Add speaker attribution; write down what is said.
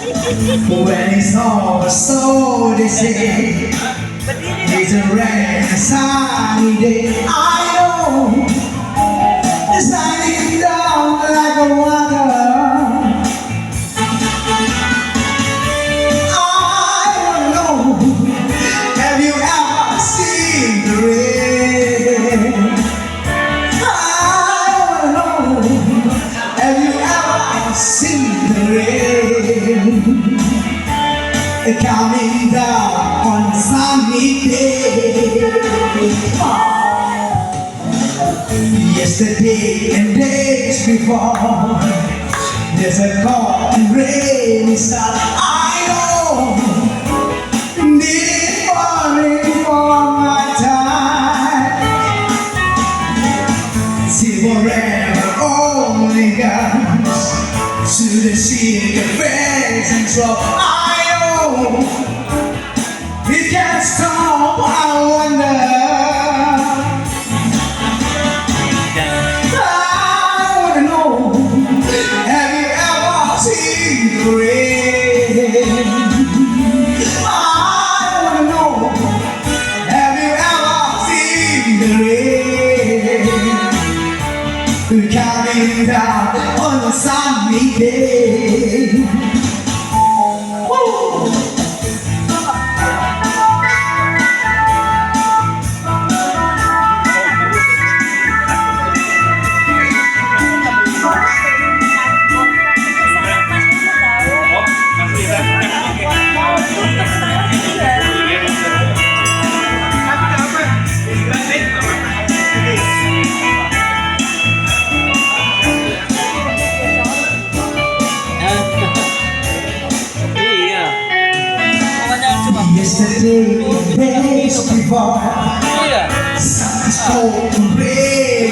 Speaker 1: When it's all so they say it's a rainy sunny day. I know it's shining down like a water. I wanna know, have you ever seen the rain? I wanna know, have you ever seen the rain? Coming down on a sunny day. Yesterday and days before, there's a cold and rainy sun. I know, needed falling for my time. See forever only comes to the sea, the face and trouble. It can't stop, I wonder. I wanna know, have you ever seen the rain? I wanna know, have you ever seen the rain? Coming down on a sunny day. Yesterday, days before, sun's cold and rain.